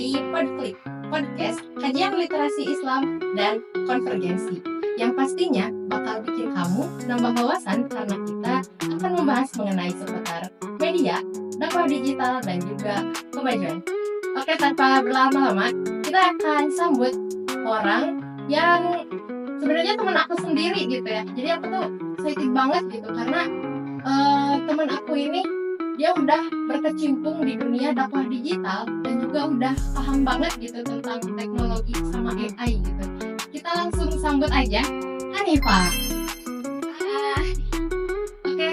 di Podclick, podcast kajian literasi Islam dan konvergensi, yang pastinya bakal bikin kamu nambah wawasan karena kita akan membahas mengenai seputar media, dakwah digital, dan juga kemajuan. Oke, tanpa berlama-lama, kita akan sambut orang yang sebenarnya teman aku sendiri gitu ya. Jadi aku tuh excited banget gitu karena teman aku ini dia udah berkecimpung di dunia dakwah digital dan juga udah paham banget gitu tentang teknologi sama AI gitu. Kita langsung sambut aja Hanifah. Oke,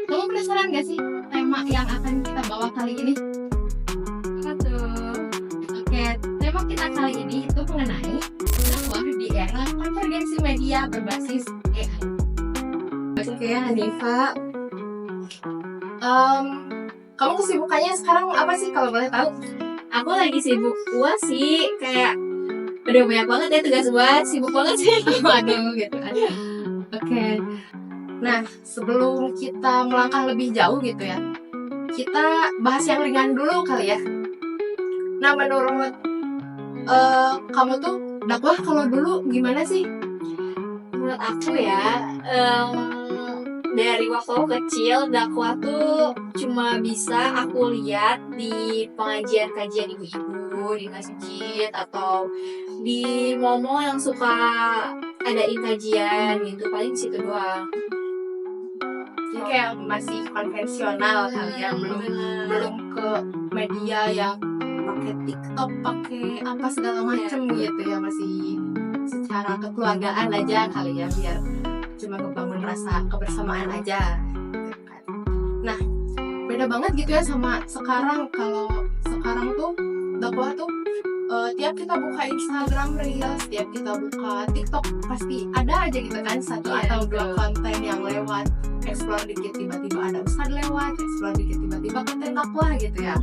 kamu penasaran gak sih tema yang akan kita bawa kali ini? Apa tuh? Oke, tema kita kali ini itu mengenai dakwah di era konvergensi media berbasis AI. Oke, Hanifah, kamu kesibukannya sekarang apa sih kalau boleh tahu? Aku lagi sibuk UAS sih, kayak udah banyak banget ya tugas UAS, sibuk banget sih. Waduh gitu kan. Oke. Nah, sebelum kita melangkah lebih jauh gitu ya, kita bahas yang ringan dulu kali ya. Nah, menurut kamu tuh dakwah kalau dulu gimana sih? Menurut aku ya, dari waktu aku kecil dakwah tuh cuma bisa aku lihat di pengajian-kajian ibu-ibu di masjid atau di mall-mall yang suka adain kajian gitu, paling situ doang. Jadi kayak masih konvensional kali ya, belum ke media yang pakai TikTok, pakai apa segala macem gitu ya, masih secara kekeluargaan aja kali ya, biar cuma ngebangun rasa kebersamaan aja gitu kan. Nah, beda banget gitu ya sama sekarang. Kalau sekarang tuh dakwah tuh tiap kita buka Instagram Reels, tiap kita buka TikTok pasti ada aja gitu kan satu atau dua konten yang lewat. Explore dikit tiba-tiba ada ustadz lewat, explore dikit tiba-tiba konten dakwah gitu ya.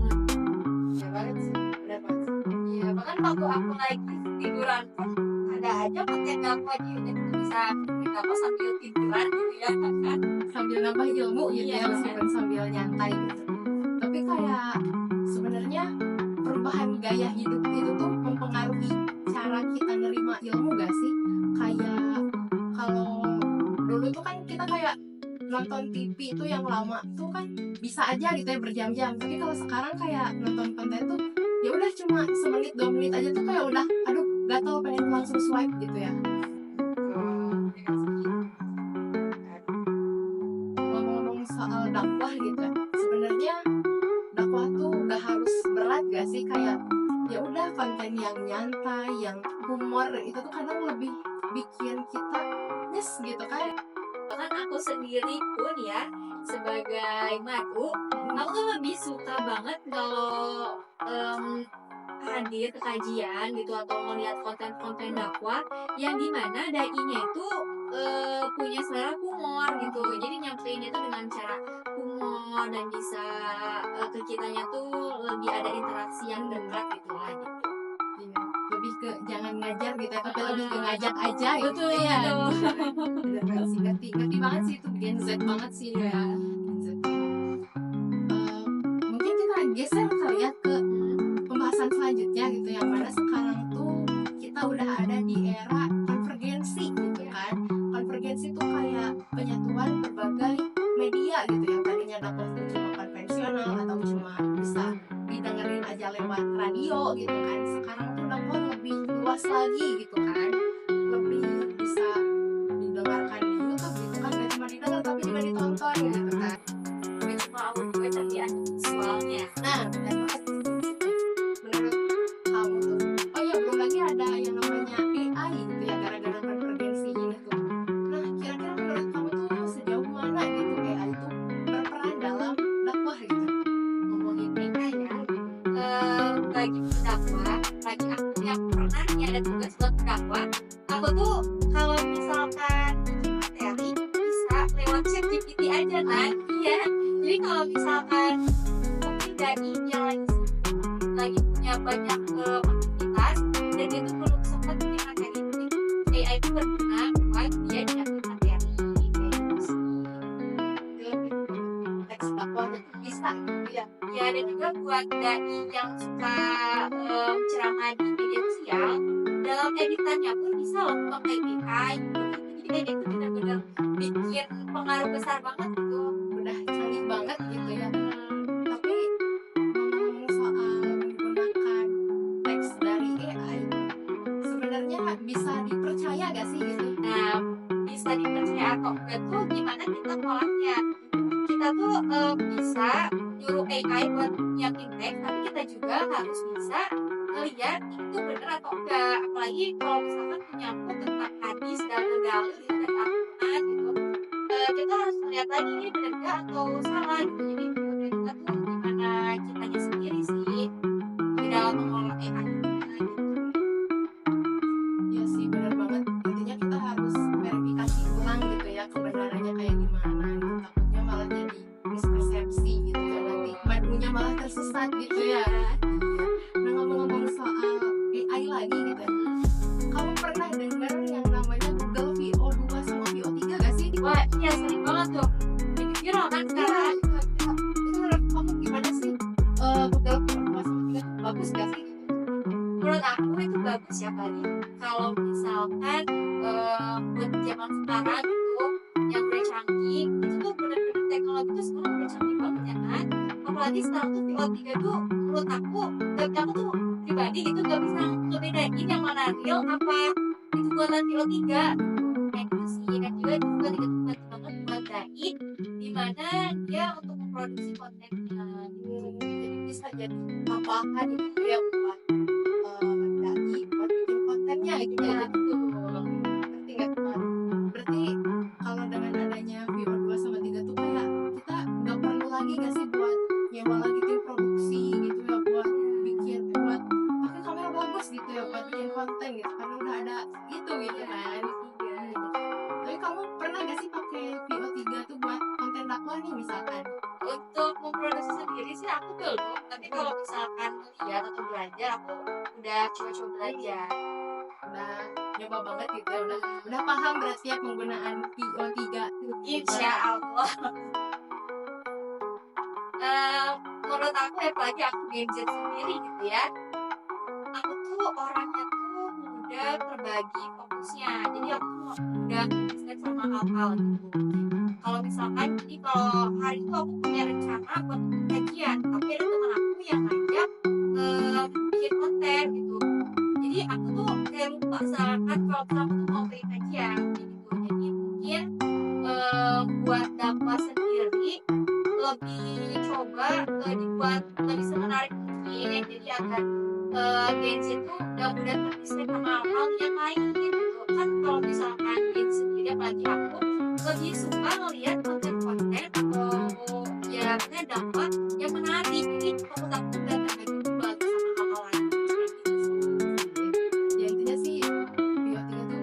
Ya banget sih, benar banget. Iya, bahkan waktu aku lagi tiduran pun ada aja konten dakwah di YouTube, itu bisa kita pas sambil tiduran gitu ya kan, Sambil nambah ilmu gitu ya, Iya. meskipun sambil nyantai gitu. Tapi kayak sebenarnya perubahan gaya hidup itu tuh mempengaruhi cara kita nerima ilmu gak sih? Kayak kalau dulu tuh kan kita kayak nonton TV itu yang lama tuh kan bisa aja gitu ya berjam-jam. Tapi kalau sekarang kayak nonton konten tuh ya udah cuma semenit 2 menit aja tuh kayak udah aduh gatel pengen langsung swipe gitu ya. Ngomong-ngomong soal dakwah gitu ya, sebenarnya dakwah tuh gak harus berat gak sih? Kayak ya udah konten yang nyantai, yang humor itu tuh kadang lebih bikin kita nyes gitu kan. bahkan aku sendiri pun ya sebagai aku tuh lebih suka banget kalau hadir ke kajian gitu atau melihat konten-konten dakwah yang dimana dai-nya itu punya selera humor gitu, jadi nyampeinnya itu dengan cara humor dan bisa ke kitanya tuh lebih ada interaksi yang dekat gitu lah gitu. Iya, lebih ke jangan ngajar gitu ya, tapi lebih ke ngajak aja gitu. Betul, ya. betul. Bener banget sih, ngerti banget sih itu Gen Z banget sih ya. Gen Z. Mungkin kita geser kali ya ke pembahasan selanjutnya gitu, yang mana sekarang tuh kita udah ada di era konvergensi gitu kan. Konvergensi tuh kayak penyatuan berbagai media gitu, yang tadinya dakwah tuh cuma konvensional atau cuma bisa didengerin aja lewat radio gitu kan. Sekarang tuh dakwah lebih luas lagi gitu kan, lebih bisa didengarkan di YouTube gitu kan, gak cuma didengar tapi juga ditonton gitu kan. Gak cuma audio tapi ada visualnya. Nah, benar banget. Menurut kamu tuh, oh iya belum lagi ada yang namanya AI gitu ya, gara-gara konvergensi ini tuh. Nah, kira-kira menurut kamu tuh sejauh mana gitu AI tuh berperan dalam dakwah gitu? Ngomongin AI ya, bagi pendakwah, bagi aku yang pernah nih ada tugas buat pendakwah, aku tuh kalau misalkan bikin materi bisa lewat ChatGPT aja kan. Iya, jadi kalau misalkan mungkin dai-nya lagi punya banyak aktivitas dan dia tuh belum sempat bikin materi, AI itu berguna buat dia nyiapin materi kayak gitu sih. Teks dakwah itu bisa gitu ya. Ya dan juga buat dai yang suka ceramah di media sosial, dalam editannya pun bisa loh pakai AI gitu. Jadi kayak gitu benar-benar bikin pengaruh besar banget gitu. Udah canggih banget gitu ya. Tapi ngomong-ngomong soal menggunakan teks dari AI, sebenarnya bisa dipercaya gak sih gitu? Nah, bisa dipercaya atau enggak tuh gimana kita ngolahnya. Kita tuh bisa nyuruh AI buat nyiapin teks, tapi kita juga harus bisa ngeliat itu bener atau enggak. Apalagi kalau misalkan menyangkut tentang hadis dan dalil gitu dari Al-Quran gitu, kita harus melihat lagi ini bener enggak atau salah gitu. Jadi menurut kita tuh gimana kitanya sendiri sih di dalam mengolah AI gitu. Ya sih benar banget. Intinya kita harus verifikasi ulang gitu ya kebenarannya kayak gimana gitu. Takutnya malah jadi mispersepsi gitu ya, nanti badunya malah tersesat gitu ya. Nah ngomong-ngomong soal AI lagi gitu ya, kamu pernah dengar yang namanya Google VO2 sama VO3 gak sih? Wah, iya sering banget tuh. Jadi viral kan sekarang. Itu menurut kamu gimana sih? Google VO2 sama 3 bagus gak sih? Menurut aku itu bagus ya kali. Kalau misalkan buat zaman sekarang gitu yang udah canggih, itu tuh bener-bener teknologi tuh sekarang udah canggih banget ya kan. Apalagi sekarang tuh VO3 tuh menurut aku tuh pribadi gitu gak bisa ngebedain yang mana real apa itu buatan VO3 kayak gitu sih. Dan juga itu VO3 tuh bantu banget buat dai dimana dia untuk memproduksi kontennya gitu. Jadi bisa jadi tambahan gitu ya buat dai buat bikin kontennya gitu ya. Ya, betul. Ngerti nggak teman? Berarti kalau dengan adanya VO2 sama 3 tuh kayak kita nggak perlu lagi gak sih buat nyewa lagi tim produksi gitu ya, buat bikin buat pakai kamera bagus gitu ya buat bikin konten gitu, karena udah ada itu gitu kan. Tapi kamu pernah gak sih pakai VO3 tuh buat konten dakwah nih misalkan? Untuk memproduksi sendiri sih aku belum, tapi kalau misalkan lihat atau belajar aku udah coba-coba belajar. Udah nyoba banget gitu ya, udah paham berarti ya penggunaan VO3. Insya Allah. Menurut aku apalagi aku Gen Z sendiri gitu ya, aku tuh orangnya tuh mudah terbagi fokusnya, jadi aku tuh mudah konsisten sama hal-hal gitu. Kalau misalkan jadi kalau hari itu aku punya rencana buat kajian, tapi ada teman aku yang ngajak bikin konten gitu, jadi aku tuh kayak lupa seakan kalau misalkan aku tuh mau bikin kajian gitu. Jadi mungkin buat dakwah sendiri lebih coba dibuat lebih semenarik mungkin, jadi agar Gen Z itu gak mudah terdistract sama hal yang lain gitu kan. Kalau misalkan Gen Z sendiri apalagi aku lebih suka ngeliat konten-konten atau ya bener dakwah yang menarik, jadi fokus aku gak terlalu buat sama hal-hal lain kayak gitu sih. Ya intinya sih VO3 tuh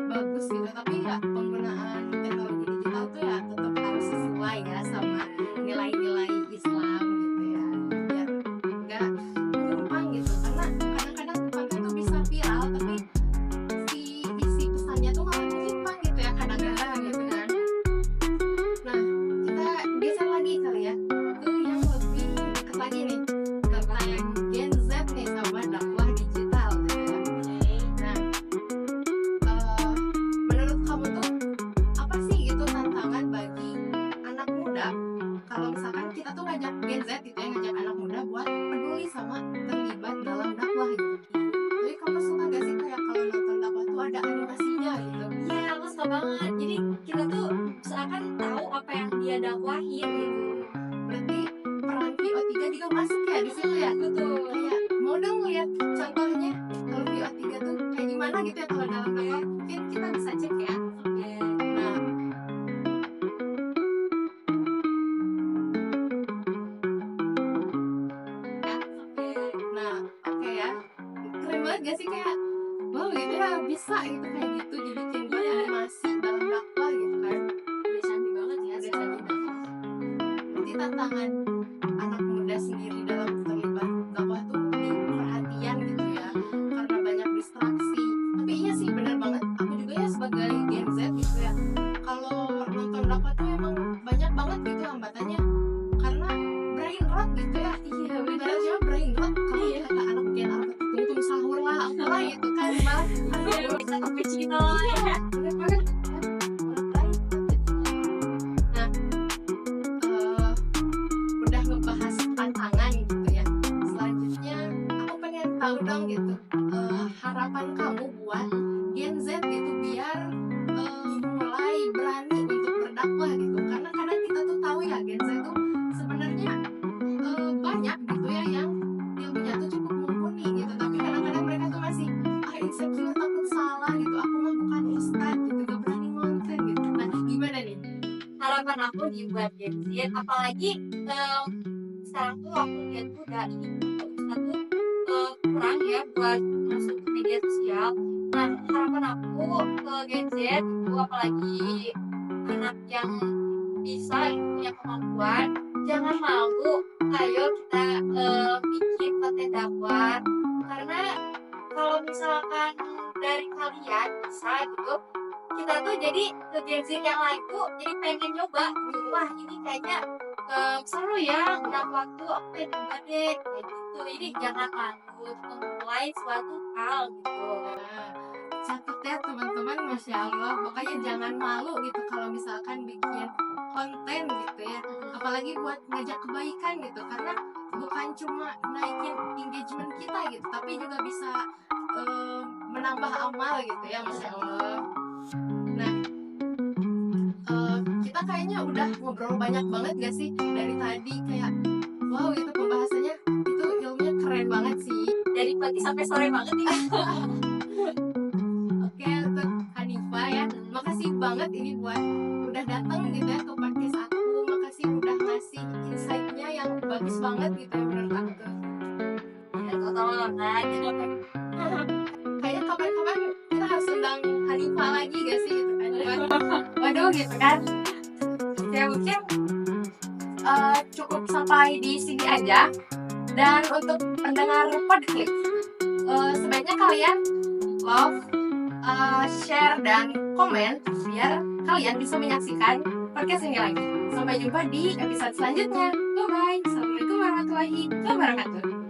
bagus gitu, tapi ya penggunaan teknologi digital tuh ya tetap harus sesuai ya sama nilai-nilai Islam gitu ya, biar enggak menyimpang gitu, karena kadang-kadang konten tuh bisa viral tapi si isi pesannya tuh malah menyimpang gitu ya kadang-kadang gitu kan. Nah kita geser lagi kali ya ke yang lebih dekat lagi nih tentang Gen Z nih sama dakwah digital gitu ya. Nah menurut kamu tuh apa sih gitu tantangan bagi anak muda kalau misalkan kita tuh ngajak Gen Z gitu ya, ngajak anak muda buat peduli sama terlibat dalam dakwah gitu. Jadi kamu suka gak sih kayak kalau nonton dakwah tuh ada animasinya gitu? Iya, aku suka banget. Jadi kita tuh seakan tahu apa yang dia dakwahin gitu. Berarti peran VO3 juga masuk ya di situ ya? Betul. Kayak mau dong lihat contohnya kalau VO3 tuh kayak gimana gitu ya kalau dalam dakwah, mungkin kita bisa cek ya. Oke. Nah oke ya, keren banget gak sih kayak wow gitu ya, bisa gitu kayak gitu dibikin buat animasi dalam dakwah gitu kan. Udah canggih banget ya Udah sekarang. canggih banget. Berarti tantangan anak muda sendiri dalam terlibat dakwah tuh di perhatian gitu ya, karena banyak distraksi. Tapi iya sih benar banget, aku juga ya sebagai Gen Z gitu ya, kalau nonton dakwah tuh emang banyak banget gitu hambatannya, karena brain rot gitu gitu. Bener banget. Orang lain jadinya. Nah, udah ngebahas tantangan gitu ya. Selanjutnya aku pengen tahu dong gitu, harapan kamu buat Gen Z gitu biar mulai berani untuk berdakwah gitu. Karena kadang kita tuh tahu ya Gen Z tuh sebenarnya banyak gitu ya yang ilmunya tuh cukup mumpuni gitu, tapi kadang-kadang mereka tuh masih insecure, takut salah gitu. Aku mah bukan ustad gitu, gak berani ngonten gitu. Nah, gimana nih? Harapan aku nih buat Gen Z, apalagi sekarang tuh aku lihat tuh udah ini kita tuh kurang ya buat masuk ke media sosial. Nah, harapan aku ke Gen Z itu apalagi anak yang bisa itu punya kemampuan, jangan malu, ayo kita bikin konten dakwah. Karena kalau misalkan dari kalian bisa gitu, kita tuh jadi ke Gen Z yang lain tuh jadi pengen nyoba gitu. Wah, ini kayaknya seru ya, udah waktu aku pengen nyoba deh kayak gitu. Jadi jangan malu untuk memulai suatu hal gitu. Nah, catat ya teman-teman, masya Allah. Pokoknya jangan malu gitu kalau misalkan bikin konten gitu ya, apalagi buat ngajak kebaikan gitu, karena bukan cuma naikin engagement kita gitu, tapi juga bisa menambah amal gitu ya, masya Allah. Nah, kita kayaknya udah ngobrol banyak banget gak sih dari tadi, kayak wow gitu pembahasannya, itu ilmunya keren banget sih. Dari pagi sampai sore banget nih. Oke, untuk Hanifah ya, makasih banget ini buat udah datang gitu ya ke podcast aku. Makasih udah ngasih insight-nya yang bagus banget gitu ya menurut aku. Ya, tolong banget. Kayaknya kapan-kapan kita harus undang Hanifah lagi gak sih gitu kan? Waduh gitu kan. Ya mungkin cukup sampai di sini aja. Dan untuk pendengar podcast, sebaiknya kalian love, share dan komen biar kalian bisa menyaksikan podcast ini lagi. Sampai jumpa di episode selanjutnya. Bye bye. Assalamualaikum warahmatullahi wabarakatuh.